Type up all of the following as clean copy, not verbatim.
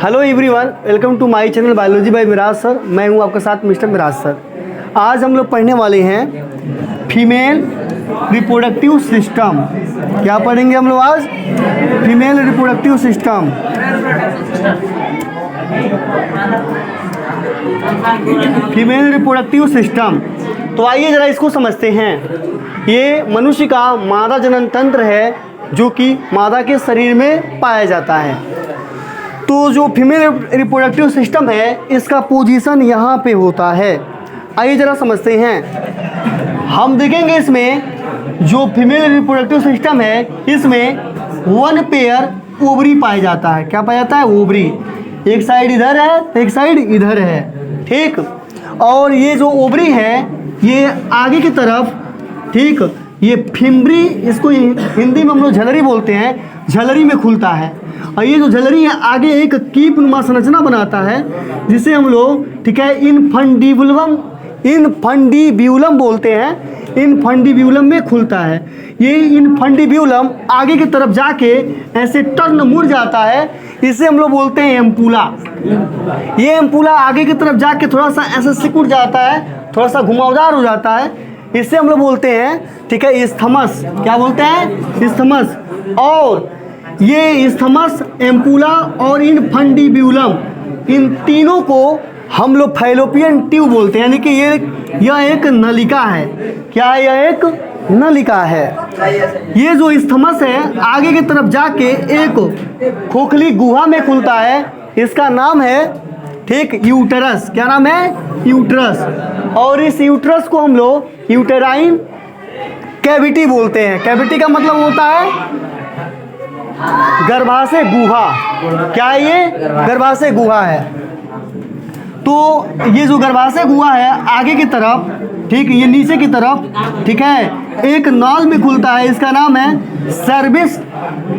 Hello everyone, welcome to my channel biology by Miraj sir. मैं हूं आपके साथ मिस्टर मिराज सर। आज हम लोग पढ़ने वाले हैं फीमेल रिप्रोडक्टिव सिस्टम। क्या पढ़ेंगे हम लोग आज? Female reproductive system. Female reproductive system. तो आइए ज़रा इसको समझते हैं। ये मनुष्य का मादा जनन तंत्र है जो कि मादा के शरीर में पाया जाता है। तो जो फीमेल रिप्रोडक्टिव सिस्टम है इसका पोजीशन यहाँ पे होता है। आइए ज़रा समझते हैं। हम देखेंगे इसमें जो फीमेल रिप्रोडक्टिव सिस्टम है इसमें वन पेयर ओवरी पाया जाता है। क्या पाया जाता है? ओवरी। एक साइड इधर है, एक साइड इधर है, ठीक। और ये जो ओवरी है ये आगे की तरफ, ठीक, ये फिम्बरी, इसको हिंदी में हम लोग झलरी बोलते हैं, झलरी में खुलता है। और ये जो झलरी है आगे एक कीप नुमा संरचना बनाता है जिसे हम लोग, ठीक है, इनफंडिब्यूलम बोलते हैं। इनफंडिब्यूलम में खुलता है। ये इनफंडिब्यूलम आगे की तरफ जाके ऐसे टर्न मुड़ जाता है, इसे हम लोग बोलते हैं एम्पूला। ये एम्पूला आगे की तरफ जाके थोड़ा सा ऐसे सिकुड़ जाता है, थोड़ा सा घुमावदार हो जाता है, इससे हम लोग बोलते हैं, ठीक है, इस्थमस। क्या बोलते हैं? इस्थमस। और ये इस्थमस, एम्पूला और इनफंडिब्यूलम, इन तीनों को हम लोग फैलोपियन ट्यूब बोलते हैं। यानी कि यह एक नलिका है। क्या है? यह एक नलिका है। ये जो इस्थमस है आगे की तरफ जाके एक खोखली गुहा में खुलता है, इसका नाम है, ठीक, यूटेरस। क्या नाम है? यूटेरस। और इस यूटेरस को हम लोग यूटेराइन कैविटी बोलते हैं। कैविटी का मतलब होता है गर्भाशय गुहा। क्या है ये? गर्भाशय गुहा है। तो ये जो गर्भाशय गुहा है आगे की तरफ, ठीक, ये नीचे की तरफ, ठीक है, एक नाल में खुलता है, इसका नाम है सर्विस,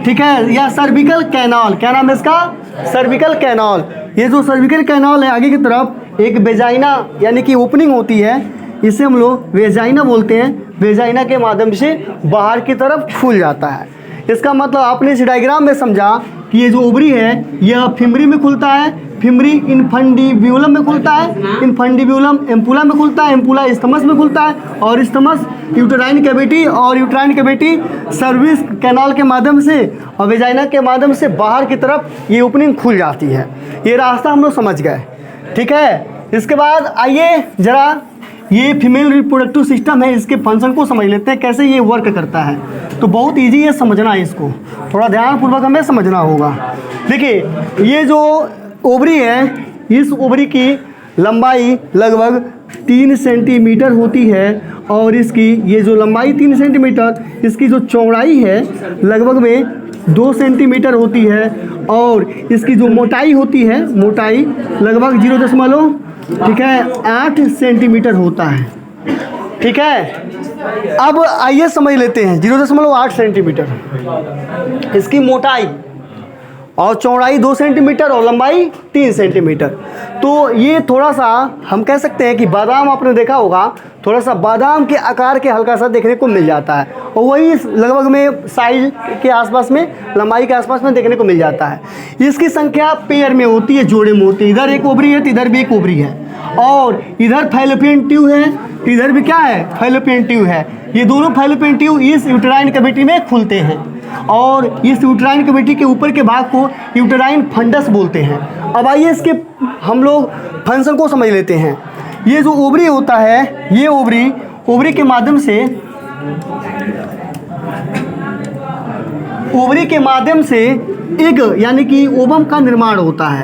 ठीक है, या सर्विकल कैनाल। क्या नाम है इसका? Cervical canal. ये जो सर्विकल कैनाल है आगे की तरफ एक वेजाइना यानी कि ओपनिंग होती है, इसे हम लोग वेजाइना बोलते हैं। वेजाइना के माध्यम से बाहर की तरफ खुल जाता है। इसका मतलब आपने इस डायग्राम में समझा कि ये जो ओवरी है यह फिम्बरी में खुलता है, फिम्बरी इनफंडिब्यूलम में खुलता है, इनफंडिब्यूलम एम्पूला में खुलता है, एम्पूला इस्थमस में खुलता है, और इस्थमस यूटेराइन कैविटी, और यूटेराइन कैविटी सर्विस कैनाल के माध्यम से और वेजाइना के माध्यम से बाहर की तरफ ये ओपनिंग खुल जाती है। ये रास्ता हम लोग समझ गए, ठीक है। इसके बाद आइए ज़रा ये फीमेल रिप्रोडक्टिव सिस्टम है, इसके फंक्शन को समझ लेते हैं, कैसे ये वर्क करता है। तो बहुत इजी है समझना, इसको थोड़ा ध्यानपूर्वक हमें समझना होगा। देखिए ये जो ओवरी है, इस ओवरी की लंबाई लगभग 3 सेंटीमीटर होती है, और इसकी ये जो लंबाई 3 सेंटीमीटर, इसकी जो चौड़ाई है लगभग में 2 सेंटीमीटर होती है, और इसकी जो मोटाई होती है, मोटाई लगभग 0.8 सेंटीमीटर होता है, ठीक है। अब आइए समझ लेते हैं 0.8 सेंटीमीटर इसकी मोटाई, और चौड़ाई 2 सेंटीमीटर और लंबाई 3 सेंटीमीटर। तो ये थोड़ा सा हम कह सकते हैं कि बादाम, आपने देखा होगा, थोड़ा सा बादाम के आकार के हल्का सा देखने को मिल जाता है, और वही लगभग में साइज के आसपास में, लंबाई के आसपास में देखने को मिल जाता है। इसकी संख्या पेयर में होती है, जोड़े में होती है। इधर एक ओवरी है तो इधर भी एक ओवरी है, और इधर फैलोपियन ट्यूब है, इधर भी क्या है? फैलोपियन ट्यूब है। ये दोनों फैलोपियन ट्यूब इस यूटेराइन कैविटी में खुलते हैं, और इस यूटेराइन कैविटी के ऊपर के भाग को यूटेराइन फंडस बोलते हैं। अब आइए इसके हम लोग फंक्शन को समझ लेते हैं। ये जो ओवरी होता है, ये ओवरी के माध्यम से एक यानी कि ओवम का निर्माण होता है।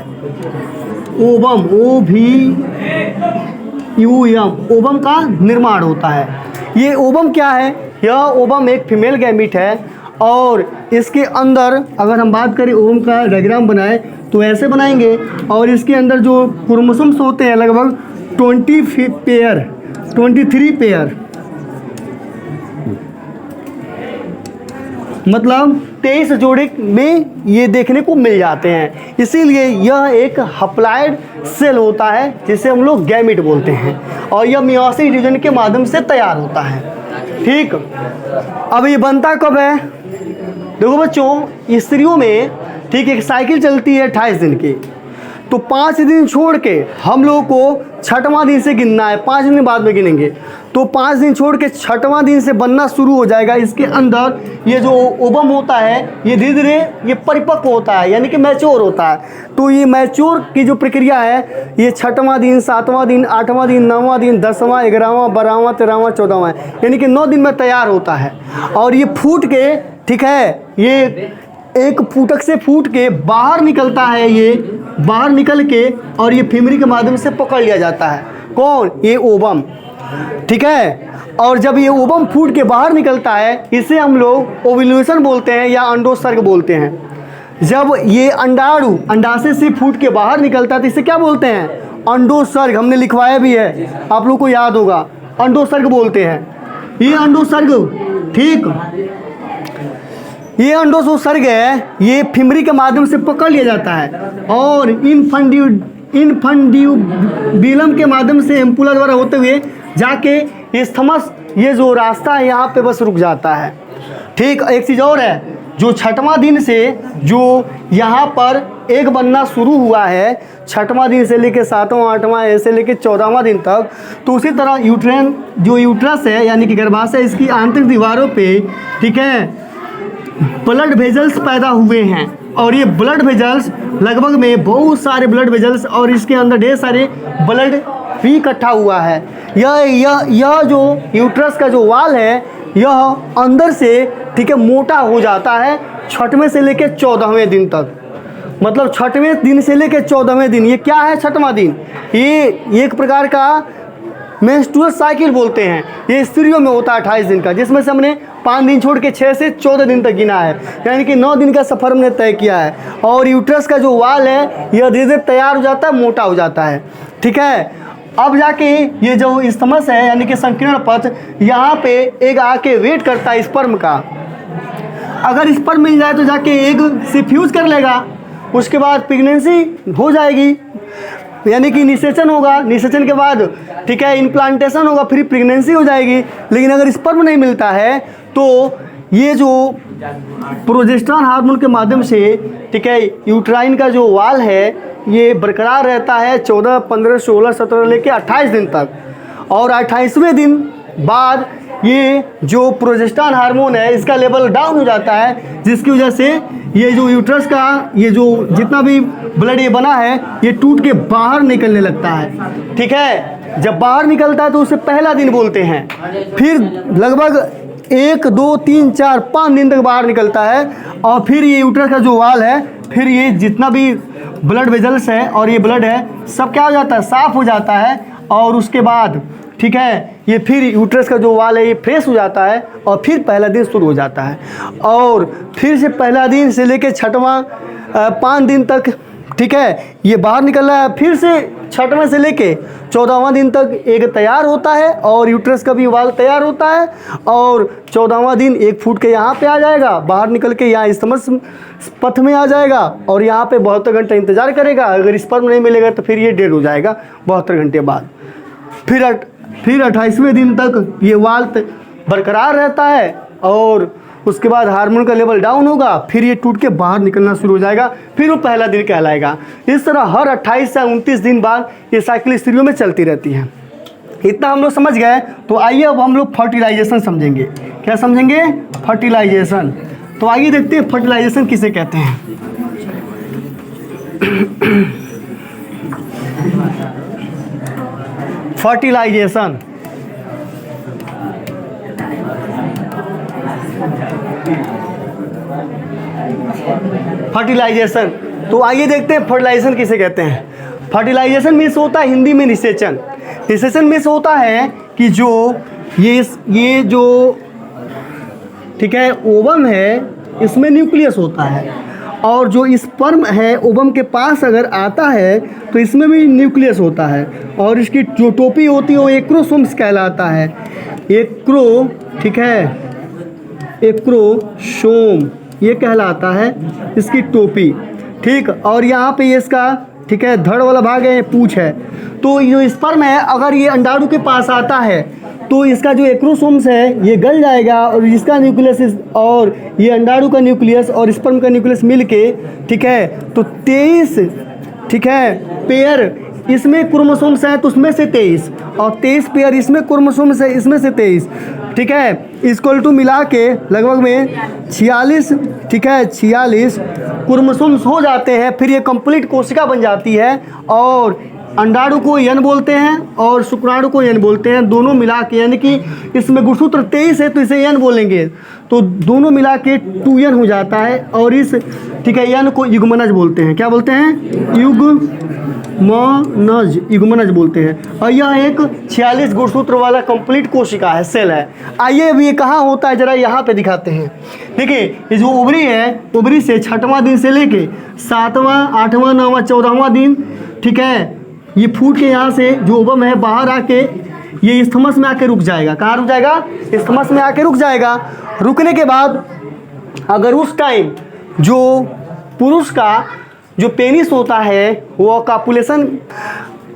ओवम, ओवम का निर्माण होता है। ये ओवम क्या है? यह ओवम एक फीमेल गैमीट है, और इसके अंदर अगर हम बात करें ओवम का डायग्राम बनाए तो ऐसे बनाएंगे, और इसके अंदर जो क्रोमोसोम्स होते हैं लगभग 23 पेयर, मतलब 23 जोड़े में ये देखने को मिल जाते हैं। इसीलिए यह एक हप्लाइड सेल होता है जिसे हम लोग गैमिट बोलते हैं, और यह मियोसिस डिवीजन के माध्यम से तैयार होता है, ठीक। अब ये बनता कब है? देखो बच्चों, स्त्रियों में, ठीक, एक साइकिल चलती है 28 दिन की। तो 5 दिन छोड़ के हम लोगों को छठवां दिन से गिनना है, 5 दिन बाद में गिनेंगे। तो 5 दिन छोड़ के छठवां दिन से बनना शुरू हो जाएगा। इसके अंदर ये जो ओवम होता है ये धीरे धीरे ये परिपक्व होता है, यानी कि मैच्योर होता है। तो ये मैच्योर की जो प्रक्रिया है ये छठवां दिन, 7वां दिन, 8वां दिन, 9वां दिन, 10वां, 11वां, 12वां, 13वां, 14वां, यानी कि 9 दिन में तैयार होता है। और ये फूट के, ठीक है, ये एक फूटक से फूट के बाहर निकलता है, ये बाहर निकल के और ये फीमरी के माध्यम से पकड़ लिया जाता है। कौन? ये ओवम, ठीक है। और जब ये ओवम फूट के बाहर निकलता है इसे हम लोग ओव्यूलेशन बोलते हैं या अंडोत्सर्ग बोलते हैं। जब ये अंडाणु अंडाशय से फूट के बाहर निकलता है तो इसे क्या बोलते हैं? अंडोत्सर्ग। हमने लिखवाया भी है, आप लोग को याद होगा, अंडोत्सर्ग बोलते हैं। ये अंडोत्सर्ग, ठीक, ये अंडोत्सर्ग है, ये फीमरी के माध्यम से पकड़ लिया जाता है और इनफंड्यूबिलम के माध्यम से एम्पुला द्वारा होते हुए जाके इस्थमस, ये जो रास्ता है यहाँ पे बस रुक जाता है। ठीक, एक चीज़ और है, जो छठवां दिन से जो यहाँ पर एग बनना शुरू हुआ है, छठवां दिन से लेके 7वां, 8वां, ऐसे लेके 14वां दिन तक, तो उसी तरह यूट्रेन जो यूट्रस है यानी कि गर्भाशय, इसकी आंतरिक दीवारों पे, ठीक है, ब्लड वेजल्स पैदा हुए हैं। और ये ब्लड वेजल्स लगभग में बहुत सारे ब्लड वेजल्स और इसके अंदर ढेर सारे ब्लड भी इकट्ठा हुआ है। यह जो यूट्रस का जो वाल है यह अंदर से, ठीक है, मोटा हो जाता है छठवें से लेकर 14वें दिन तक। मतलब छठवें दिन से लेकर 14वें दिन, ये क्या है? छठवां दिन। ये एक प्रकार का मेंस्ट्रुअल साइकिल बोलते हैं। ये स्त्रियों में होता है 28 दिन का, जिसमें से हमने 5 दिन छोड़ के 6 से 14 दिन तक गिना है, यानी कि 9 दिन का सफ़र हमने तय किया है। और यूट्रस का जो वाल है यह धीरे धीरे तैयार हो जाता है, मोटा हो जाता है, ठीक है। अब जाके ये जो इस्थमस है यानी कि संकीर्ण पथ, यहाँ पे एग आके वेट करता है स्पर्म का। अगर स्पर्म मिल जाए तो जाके एग से फ्यूज कर लेगा, उसके बाद प्रेगनेंसी हो जाएगी, यानी कि निषेचन होगा, निषेचन के बाद, ठीक है, इम्प्लांटेशन होगा, फिर प्रेगनेंसी हो जाएगी। लेकिन अगर स्पर्म नहीं मिलता है तो ये जो प्रोजेस्टेरॉन हार्मोन के माध्यम से, ठीक है, यूट्राइन का जो वाल है ये बरकरार रहता है 14, 15, 16, 17 लेके 28 दिन तक। और 28वें दिन बाद ये जो प्रोजेस्टेरॉन हार्मोन है इसका लेवल डाउन हो जाता है, जिसकी वजह से ये जो यूट्रस का ये जो जितना भी ब्लड ये बना है ये टूट के बाहर निकलने लगता है, ठीक है। जब बाहर निकलता है तो उसे पहला दिन बोलते हैं। फिर लगभग 1, 2, 3, 4, 5 दिन तक बाहर निकलता है और फिर ये यूट्रस का जो वाल है, फिर ये जितना भी ब्लड वेजल्स है और ये ब्लड है सब क्या हो जाता है? साफ हो जाता है। और उसके बाद, ठीक है, ये फिर यूट्रस का जो वाल है ये फ्रेश हो जाता है और फिर पहला दिन शुरू हो जाता है। और फिर से पहला दिन से लेकर छठवां 5 दिन तक, ठीक है, ये बाहर निकल रहा है। फिर से छठवें से लेके 14वां दिन तक एग तैयार होता है और यूट्रस का भी वाल तैयार होता है। और 14वां दिन एग फूट के यहाँ पे आ जाएगा, बाहर निकल के यहाँ इस्थमस पथ में आ जाएगा और यहाँ पे 72 घंटे इंतजार करेगा। अगर स्पर्म नहीं मिलेगा तो फिर ये डेड हो जाएगा 72 घंटे बाद। फिर 28वें दिन तक ये वाल बरकरार रहता है और उसके बाद हार्मोन का लेवल डाउन होगा, फिर ये टूट के बाहर निकलना शुरू हो जाएगा, फिर वो पहला दिन कहलाएगा। इस तरह हर 28 से 29 दिन बाद ये साइकिल स्त्रियों में चलती रहती है। इतना हम लोग समझ गए। तो आइए अब हम लोग फर्टिलाइजेशन समझेंगे। क्या समझेंगे? फर्टिलाइजेशन। तो आइए देखते हैं फर्टिलाइजेशन किसे कहते हैं। Fertilization, fertilization. तो आइए देखते हैं फर्टिलाइजेशन किसे कहते हैं। फर्टिलाइजेशन मीन्स होता है हिंदी में निषेचन। निषेचन मीन्स होता है कि जो ये जो, ठीक है, ओवम है इसमें न्यूक्लियस होता है और जो स्पर्म है ओवम के पास अगर आता है तो इसमें भी न्यूक्लियस होता है और इसकी जो टोपी होती है वो एक्रोसोम्स कहलाता है। एक्रो, ठीक है, एक्रोसोम ये कहलाता है इसकी टोपी, ठीक। और यहाँ पे ये इसका, ठीक है, धड़ वाला भाग है, पूंछ है। तो जो स्पर्म है अगर ये अंडाणु के पास आता है तो इसका जो एक्रोसोम्स है ये गल जाएगा और इसका न्यूक्लियस और ये अंडाणु का न्यूक्लियस और स्पर्म का न्यूक्लियस मिल के, ठीक है, तो 23 ठीक है, पेयर इसमें क्रोमोसोम्स हैं तो उसमें से 23, और 23 पेयर इसमें क्रोमोसोम्स है, इसमें से 23, ठीक है, इक्वल टू मिला के लगभग में 46, ठीक है, 46 क्रोमोसोम्स हो जाते हैं। फिर ये कंप्लीट कोशिका बन जाती है, और अंडाणु को यन बोलते हैं और शुक्राणु को यन बोलते हैं, दोनों मिला के, यानी कि इसमें गुणसूत्र 23 है तो इसे यन बोलेंगे, तो दोनों मिला के 2n हो जाता है, और इस, ठीक है, यन को युग्मनज बोलते हैं। क्या बोलते हैं? युग्मनज बोलते हैं। और यह एक 46 गुणसूत्र वाला कंप्लीट कोशिका है, सेल है। आइए अब ये कहाँ होता है जरा यहाँ पे दिखाते हैं। देखिए ये जो ओवरी है, ओवरी से 6वां दिन से लेके 7वां, 8वां, 9वां, 14वां दिन, ठीक है, ये फूट के यहाँ से जो ओवम है बाहर आके ये स्थमस में आके रुक जाएगा। कहाँ रुक जाएगा? स्थमस में आके रुक जाएगा। रुकने के बाद अगर उस टाइम जो पुरुष का जो पेनिस होता है वो कापुलेशन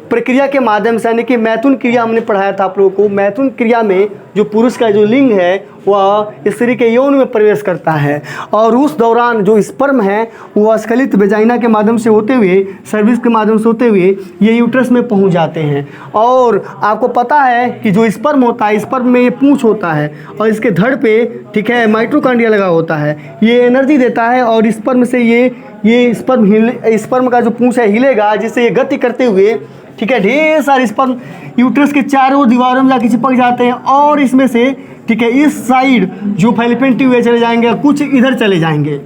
प्रक्रिया के माध्यम से, यानी कि मैथुन क्रिया हमने पढ़ाया था आप लोगों को, मैथुन क्रिया में जो पुरुष का जो लिंग है वह स्त्री के यौन में प्रवेश करता है, और उस दौरान जो स्पर्म है वह स्खलित वेजाइना के माध्यम से होते हुए, सर्विस के माध्यम से होते हुए ये यूट्रस में पहुंच जाते हैं। और आपको पता है कि जो स्पर्म होता है, स्पर्म में ये पूंछ होता है और इसके धड़ पे, ठीक है, माइटोकॉन्ड्रिया लगा होता है, ये एनर्जी देता है, और स्पर्म से ये स्पर्म का जो पूंछ है हिलेगा, जिससे ये गति करते हुए, ठीक है, ढेर सारे स्पर्म यूट्रस के चारों दीवारों में जाके चिपक जाते हैं, और इसमें से, ठीक है, इस साइड जो फैलोपियन ट्यूब चले जाएंगे, कुछ इधर चले जाएंगे,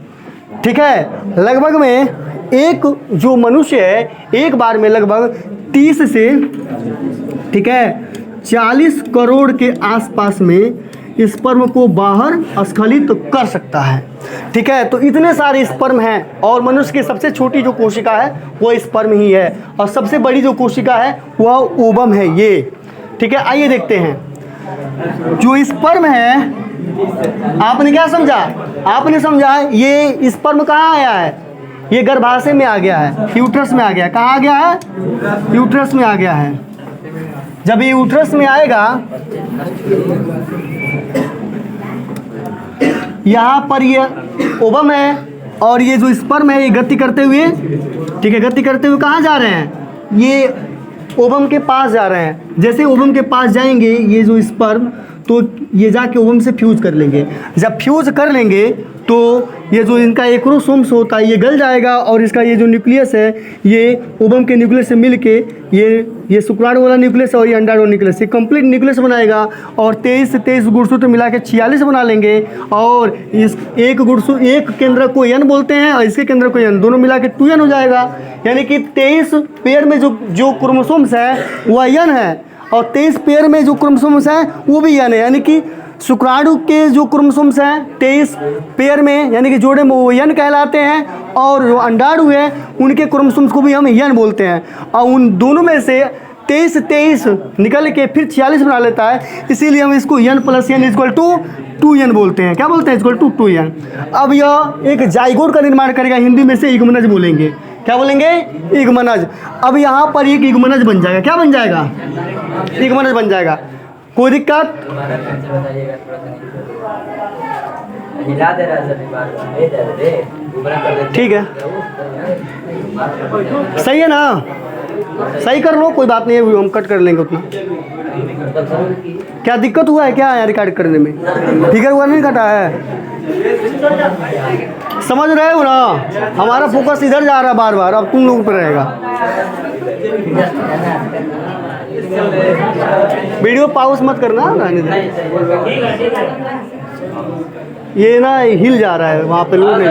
ठीक है। लगभग में एक जो मनुष्य है एक बार में लगभग 30 से, ठीक है, 40 करोड़ के आसपास में स्पर्म को बाहर स्खलित कर सकता है, ठीक है। तो इतने सारे स्पर्म हैं, और मनुष्य की सबसे छोटी जो कोशिका है वो स्पर्म ही है, और सबसे बड़ी जो कोशिका है वह ओवम है ये, ठीक है। आइए देखते हैं जो स्पर्म है, आपने क्या समझा? आपने समझा ये स्पर्म कहाँ आया है? ये गर्भाशय में आ गया है, यूट्रस में आ गया। कहाँ आ गया है? यूट्रस में आ गया है। जब ये यूट्रस में आएगा, यहाँ पर ये ओवम है, और ये जो स्पर्म है ये गति करते हुए, ठीक है, गति करते हुए कहाँ जा रहे हैं? ये ओवम के पास जा रहे हैं। जैसे ओवम के पास जाएंगे ये जो स्पर्म, तो ये जाके ओवम से फ्यूज कर लेंगे। जब फ्यूज कर लेंगे तो ये जो इनका एक्रोसोम्स होता है ये गल जाएगा, और इसका ये जो न्यूक्लियस है ये ओवम के न्यूक्लियस से मिलके ये शुक्राणु वाला न्यूक्लियस और ये अंडाणु न्यूक्लियस, ये कंप्लीट न्यूक्लियस बनाएगा, और 23 से 23 गुणसूत्र मिला के 46 बना लेंगे। और इस एक केंद्र को यन बोलते हैं, और इसके केंद्र को यन, दोनों मिला के 2n हो जाएगा। यानी कि 23 पेयर में जो क्रोमोसोम्स है वह यन है, और 23 पेयर में जो क्रोमोसोम्स हैं वो भी यन है। यानी कि शुक्राणु के जो क्रोमोसोम्स हैं 23 पेयर में, यानी कि जोड़े में, वो यन कहलाते हैं, और जो अंडाणु है उनके क्रोमोसोम्स को भी हम यन बोलते हैं। और उन दोनों में से 23 निकल के फिर 46 बना लेता है, इसीलिए हम इसको n plus n equal to 2n बोलते हैं। क्या बोलते हैं? Equal to 2n। अब यह एक जाइगोट का निर्माण करेगा, हिंदी में से युग्मनज बोलेंगे। क्या बोलेंगे? युग्मनज। अब यहाँ पर एक युग्मनज बन जाएगा। क्या बन जाएगा? युग्मनज बन जाएगा। कोई दिक्कत? ठीक है, सही है ना? सही कर लो, कोई बात नहीं है, हम कट कर लेंगे उतना। क्या दिक्कत हुआ है क्या यहाँ रिकॉर्ड करने में? फिगर हुआ नहीं कटा है? समझ रहे हो ना? हमारा फोकस इधर जा रहा है बार बार, अब तुम लोगों पर रहेगा। वीडियो पॉज मत करना ना, ये ना हिल जा रहा है, वहाँ पे लोग नहीं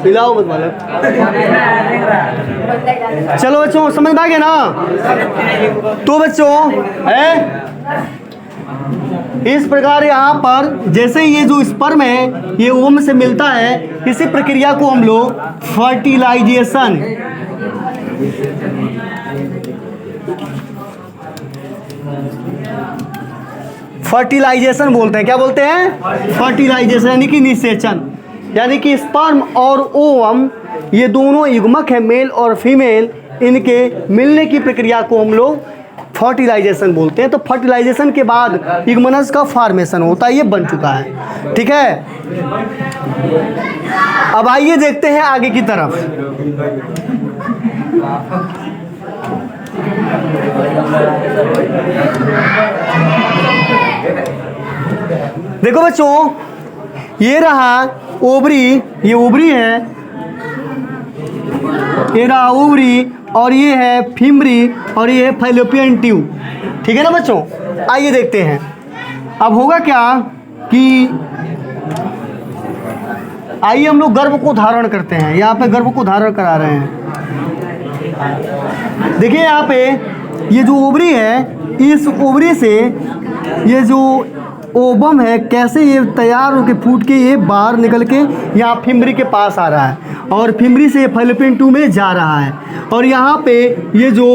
हिलाओ मत मालूम। चलो बच्चों, समझ में आ गया ना? तो बच्चों है इस प्रकार यहाँ पर जैसे ये जो स्पर्म है ये ओवम से मिलता है, इसी प्रक्रिया को हम लोग फर्टिलाइजेशन बोलते हैं। क्या बोलते हैं? फर्टिलाइजेशन, यानी कि निषेचन। यानी कि स्पर्म और ओवम ये दोनों युग्मक है, मेल और फीमेल, इनके मिलने की प्रक्रिया को हम लोग फर्टिलाइजेशन बोलते हैं। तो फर्टिलाइजेशन के बाद युग्मनज का फॉर्मेशन होता है, ये बन चुका है। ठीक है, अब आइए देखते हैं आगे की तरफ। देखो बच्चों, ये रहा ओवरी, ये ओवरी है, ये रहा ओवरी, और ये है फिमरी, और ये है फैलोपियन ट्यूब। ठीक है ना बच्चों? आइए देखते हैं अब होगा क्या कि आइए हम लोग गर्भ को धारण करते हैं। यहाँ पे गर्भ को धारण करा रहे हैं। देखिए यहाँ पे ये जो ओवरी है, इस ओवरी से ये जो ओवम है कैसे ये तैयार होकर फूट के ये बाहर निकल के यहाँ फिमरी के पास आ रहा है, और फिमरी से फैलोपियन ट्यूब में जा रहा है। और यहाँ पे ये जो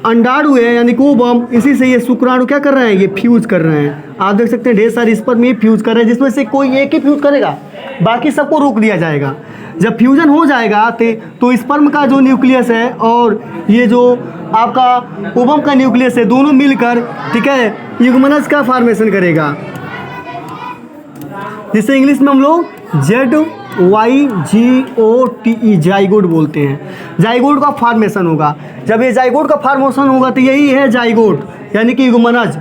अंडाणु है यानी कि ओवम, इसी से ये शुक्राणु क्या कर रहे हैं, ये फ्यूज कर रहे हैं। आप देख सकते हैं ढेर सारे स्पर्म ये फ्यूज कर रहे हैं, जिसमें से कोई एक ही फ्यूज करेगा, बाकी सबको रोक दिया जाएगा। जब फ्यूजन हो जाएगा तो स्पर्म का जो न्यूक्लियस है और ये जो आपका ओवम का न्यूक्लियस है, दोनों मिलकर, ठीक है, युग्मनज का फॉर्मेशन करेगा, जिसे इंग्लिश में हम लोग ZYGOTE जाइगोट बोलते हैं। जाइगोट का फॉर्मेशन होगा। जब ये जाइगोट का फॉर्मेशन होगा तो यही है जाइगोट यानी कि युग्मनज।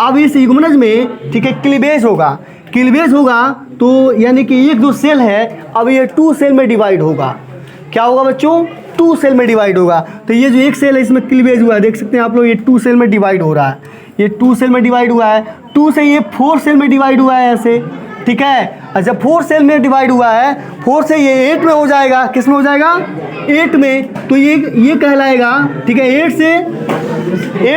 अब इस युग्मनज में, ठीक है, क्लीवेज होगा। क्लीवेज होगा तो यानी कि एक जो सेल है अब ये 2 सेल में डिवाइड होगा। क्या होगा बच्चों? 2 सेल में डिवाइड होगा। तो ये जो एक सेल है इसमें क्लीवेज हुआ है, देख सकते हैं आप लोग, ये 2 सेल में डिवाइड हो रहा है। ये 2 सेल में डिवाइड हुआ है, 2 से ये 4 सेल में डिवाइड हुआ है ऐसे, ठीक है। अच्छा, 4 सेल में डिवाइड हुआ है, 4 से ये 8 में हो जाएगा। किस में हो जाएगा? 8 में। तो ये कहलाएगा, ठीक है, 8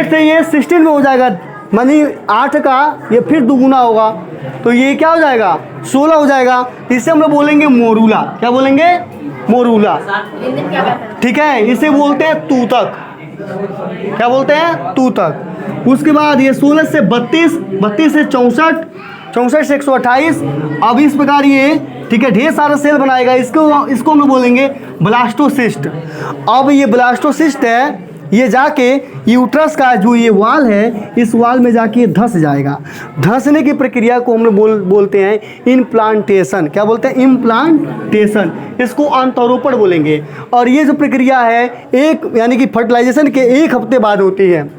से ये 16 में हो जाएगा, मानी 8 का ये फिर दुगुना होगा, तो ये क्या हो जाएगा? 16 हो जाएगा। इसे हम लोग बोलेंगे मोरूला। क्या बोलेंगे? मोरूला। ठीक है, इसे बोलते हैं तूतक। क्या बोलते हैं? तूतक। उसके बाद ये 16 से 32, 32 से 64, 64 से 128। अब इस प्रकार ये, ठीक है, ढेर सारा सेल बनाएगा। इसको हम लोग बोलेंगे ब्लास्टोसिस्ट। अब ये ब्लास्टोसिस्ट है, ये जाके यूट्रस का जो ये वाल है, इस वाल में जाके धंस जाएगा। धंसने की प्रक्रिया को हम लोग बोलते हैं इम्प्लांटेशन। क्या बोलते हैं? इम्प्लांटेशन। इसको अंतरोपण बोलेंगे। और ये जो प्रक्रिया है एक यानी कि फर्टिलाइजेशन के 1 हफ्ते बाद होती है।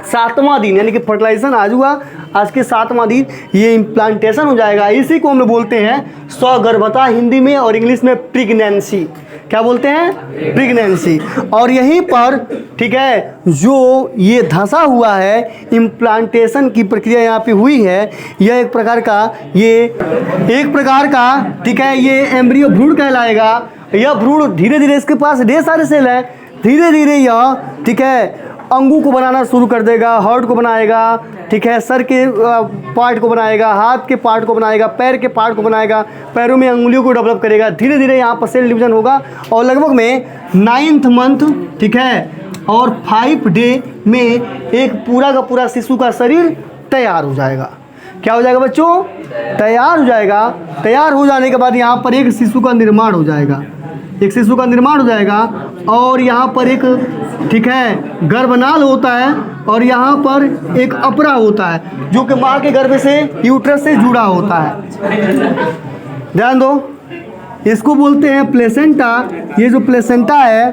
7वां दिन यानी कि फर्टिलाइजेशन आज हुआ, आज के 7वां दिन ये इम्प्लांटेशन हो जाएगा। इसी को हम लोग बोलते हैं सौगर्भता हिंदी में, और इंग्लिश में प्रेगनेंसी। क्या बोलते हैं? प्रेगनेंसी। और यहीं पर, ठीक है, जो ये धंसा हुआ है, इम्प्लांटेशन की प्रक्रिया यहाँ पे हुई है। यह एक प्रकार का, ठीक है, ये एम्ब्रियो भ्रूण कहलाएगा। यह भ्रूण धीरे धीरे, इसके पास ढेर सारे सेल हैं, धीरे धीरे यह, ठीक है, अंगों को बनाना शुरू कर देगा, हार्ट को बनाएगा, ठीक है, सर के पार्ट को बनाएगा, हाथ के पार्ट को बनाएगा, पैर के पार्ट को बनाएगा, पैरों में अंगुलियों को डेवलप करेगा। धीरे धीरे यहाँ पर सेल डिवीजन होगा, और लगभग में 9th मंथ, ठीक है, और 5 डे में एक पूरा का पूरा शिशु का शरीर तैयार हो जाएगा। क्या हो जाएगा बच्चों? तैयार हो जाएगा। तैयार हो जाने के बाद यहाँ पर एक शिशु का निर्माण हो जाएगा। एक शिशु का निर्माण हो जाएगा, और यहाँ पर एक, ठीक है, गर्भनाल होता है, और यहाँ पर एक अपरा होता है जो कि माँ के गर्भ से, यूट्रस से जुड़ा होता है। ध्यान दो, इसको बोलते हैं प्लेसेंटा। ये जो प्लेसेंटा है,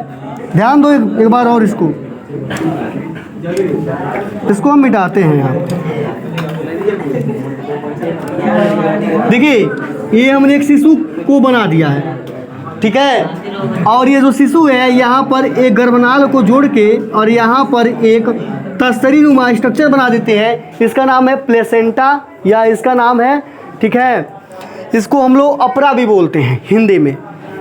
ध्यान दो एक बार और, इसको हम मिटाते हैं यहाँ। देखिए, ये हमने एक शिशु को बना दिया है, ठीक है, और ये जो शिशु है यहाँ पर एक गर्भनाल को जोड़ के और यहाँ पर एक तस्तरी नुमा स्ट्रक्चर बना देते हैं। इसका नाम है प्लेसेंटा, या इसका नाम है, ठीक है, इसको हम लोग अपरा भी बोलते हैं हिंदी में।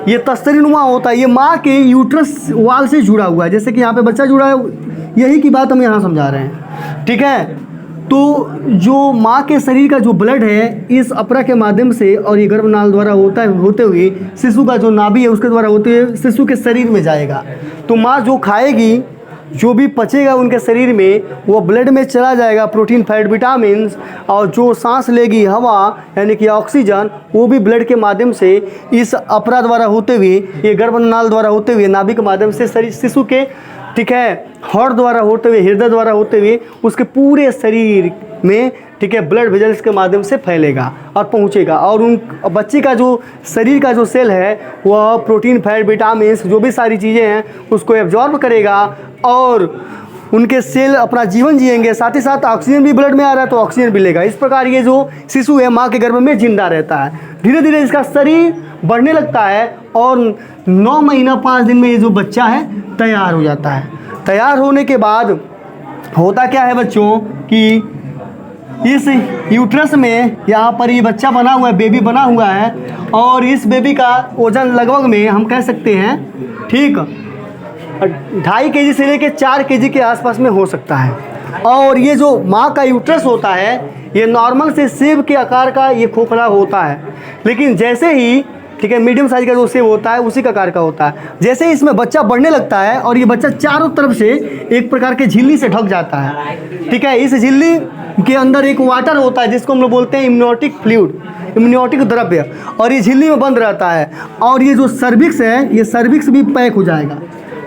ये तस्तरी नुमा होता है, ये माँ के यूट्रस वाल से जुड़ा हुआ है, जैसे कि यहाँ पे बच्चा जुड़ा है, यही की बात हम यहाँ समझा रहे हैं, ठीक है। तो जो माँ के शरीर का जो ब्लड है, इस अपरा के माध्यम से और ये गर्भनाल द्वारा होते हुए शिशु का जो नाभि है उसके द्वारा होते हुए शिशु के शरीर में जाएगा। तो माँ जो खाएगी, जो भी पचेगा उनके शरीर में, वो ब्लड में चला जाएगा, प्रोटीन, फैट, विटामिन्स, और जो सांस लेगी हवा यानी कि ऑक्सीजन, वो भी ब्लड के माध्यम से इस अपरा द्वारा होते हुए, ये गर्भनाल द्वारा होते हुए, नाभि के माध्यम से शरीर शिशु के, ठीक है, हार्ट द्वारा होते हुए, हृदय द्वारा होते हुए उसके पूरे शरीर में, ठीक है, ब्लड वेजल्स के माध्यम से फैलेगा और पहुंचेगा, और उन बच्चे का जो शरीर का जो सेल है वह प्रोटीन, फैट, विटामिन जो भी सारी चीज़ें हैं उसको एब्जॉर्ब करेगा और उनके सेल अपना जीवन जिएंगे। साथ ही साथ ऑक्सीजन भी ब्लड में आ रहा है तो ऑक्सीजन भी लेगा। इस प्रकार ये जो शिशु है माँ के गर्भ में जिंदा रहता है। धीरे धीरे इसका शरीर बढ़ने लगता है और 9 महीना 5 दिन में ये जो बच्चा है तैयार हो जाता है। तैयार होने के बाद होता क्या है बच्चों कि इस यूट्रस में यहाँ पर ये बच्चा बना हुआ है, बेबी बना हुआ है, और इस बेबी का वजन लगभग में हम कह सकते हैं, ठीक, 2.5 kg से लेकर 4 kg के आसपास में हो सकता है। और ये जो माँ का यूट्रस होता है ये नॉर्मल से सेब के आकार का ये खोखला होता है, लेकिन जैसे ही, ठीक है, मीडियम साइज का जो सेब होता है उसी का आकार का होता है। जैसे ही इसमें बच्चा बढ़ने लगता है और ये बच्चा चारों तरफ से एक प्रकार के झिल्ली से ढक जाता है, ठीक है। इस झिल्ली के अंदर एक वाटर होता है जिसको हम लोग बोलते हैं इम्नियोटिक फ्लूइड, इम्नियोटिक द्रव्य, और ये झिल्ली में बंद रहता है। और ये जो सर्विक्स है ये सर्विक्स भी पैक हो जाएगा,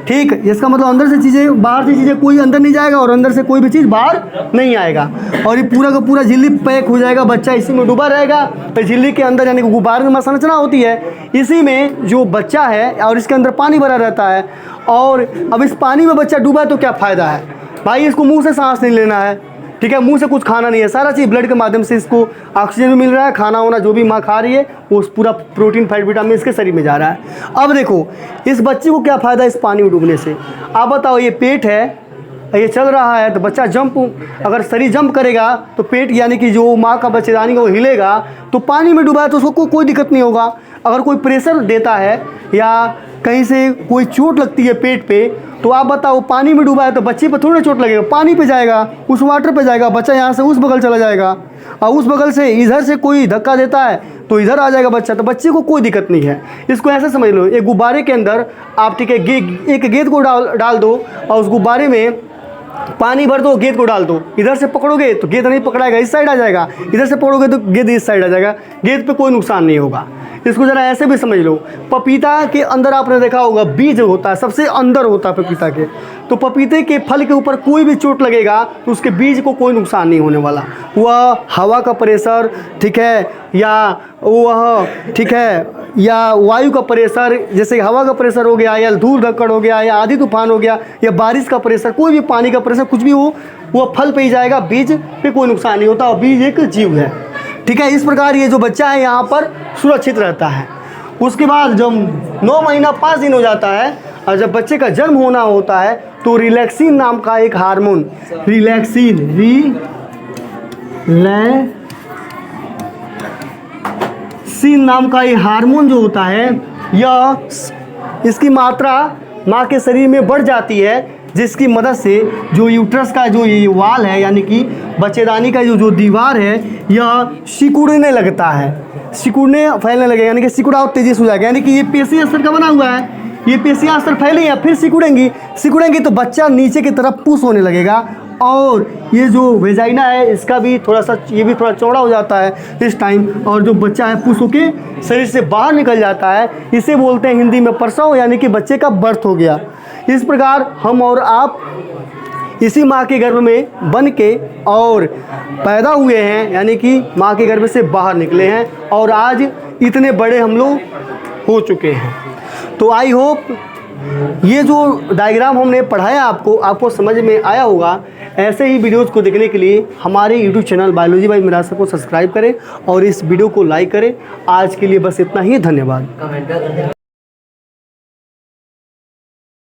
ठीक। इसका मतलब अंदर से चीज़ें, बाहर से चीज़ें कोई अंदर नहीं जाएगा और अंदर से कोई भी चीज़ बाहर नहीं आएगा, और ये पूरा का पूरा झिल्ली पैक हो जाएगा। बच्चा इसी में डूबा रहेगा। तो झिल्ली के अंदर यानी कि गुब्बारे में संरचना होती है, इसी में जो बच्चा है और इसके अंदर पानी भरा रहता है। और अब इस पानी में बच्चा डूबा है तो क्या फ़ायदा है भाई, इसको मुँह से सांस नहीं लेना है, ठीक है, मुंह से कुछ खाना नहीं है, सारा चीज़ ब्लड के माध्यम से इसको ऑक्सीजन भी मिल रहा है, खाना वाना जो भी माँ खा रही है वो पूरा प्रोटीन, फैट, विटामिन इसके शरीर में जा रहा है। अब देखो इस बच्चे को क्या फ़ायदा इस पानी में डूबने से। आप बताओ, ये पेट है, ये चल रहा है तो बच्चा जंप, अगर शरीर जंप करेगा तो पेट यानी कि जो माँ का बच्चेदानी का वो हिलेगा, तो पानी में डूबा है तो उसको कोई दिक्कत नहीं होगा। अगर कोई प्रेशर देता है या कहीं से कोई चोट लगती है पेट पे, तो आप बताओ पानी में डूबा है तो बच्चे पे थोड़ी चोट लगेगा, पानी पे जाएगा, उस वाटर पे जाएगा, बच्चा यहाँ से उस बगल चला जाएगा, और उस बगल से इधर से कोई धक्का देता है तो इधर आ जाएगा बच्चा, तो बच्चे को कोई दिक्कत नहीं है। इसको ऐसे समझ लो, एक गुब्बारे के अंदर आप, ठीक है, एक गेंद को डाल दो और उस गुब्बारे में पानी भर दो, गेंद को डाल दो, इधर से पकड़ोगे तो गेंद नहीं पकड़ाएगा, इस साइड आ जाएगा, इधर से पकड़ोगे तो गेंद इस साइड आ जाएगा, गेंद पे कोई नुकसान नहीं होगा। इसको ज़रा ऐसे भी समझ लो, पपीता के अंदर आपने देखा होगा बीज होता है, सबसे अंदर होता है पपीता के, तो पपीते के फल के ऊपर कोई भी चोट लगेगा तो उसके बीज को कोई नुकसान नहीं होने वाला। वह हवा का प्रेशर, ठीक है, या वह, ठीक है, या वायु का प्रेशर, जैसे हवा का प्रेशर हो गया, या धूल धक्कड़ हो गया, या आंधी तूफान हो गया, या बारिश का प्रेशर, कोई भी पानी का प्रेशर, कुछ भी हो, वह फल पे ही जाएगा, बीज पे कोई नुकसान नहीं होता, और बीज एक जीव है, ठीक है। इस प्रकार ये जो बच्चा है यहाँ पर सुरक्षित रहता है। उसके बाद जब 9 महीना 5 दिन हो जाता है और जब बच्चे का जन्म होना होता है तो रिलैक्सिन नाम का एक हार्मोन, रिलैक्सिन नाम का ये हार्मोन जो होता है, यह इसकी मात्रा माँ के शरीर में बढ़ जाती है, जिसकी मदद से जो यूट्रस का जो ये वाल है यानी कि बच्चेदानी का जो दीवार है यह सिकुड़ने लगता है, सिकुड़ने फैलने लगेगा, यानी कि सिकुड़ाव तेजी से हो जाएगा। यानी कि ये पेशी स्तर का बना हुआ है, ये पेशियाँ स्तर फैली हैं, फिर सिकुड़ेंगी तो बच्चा नीचे की तरफ पुश होने लगेगा, और ये जो वेजाइना है इसका भी थोड़ा सा, ये भी थोड़ा चौड़ा हो जाता है इस टाइम, और जो बच्चा है पुश होके शरीर से बाहर निकल जाता है। इसे बोलते हैं हिंदी में प्रसव, यानी कि बच्चे का बर्थ हो गया। इस प्रकार हम और आप इसी माँ के गर्भ में बन के और पैदा हुए हैं, यानी कि माँ के गर्भ से बाहर निकले हैं और आज इतने बड़े हम लोग हो चुके हैं। तो आई होप ये जो डायग्राम हमने पढ़ाया आपको समझ में आया होगा। ऐसे ही वीडियोज़ को देखने के लिए हमारे यूट्यूब चैनल बायोलॉजी बाय मिरासर को सब्सक्राइब करें और इस वीडियो को लाइक करें। आज के लिए बस इतना ही, धन्यवाद।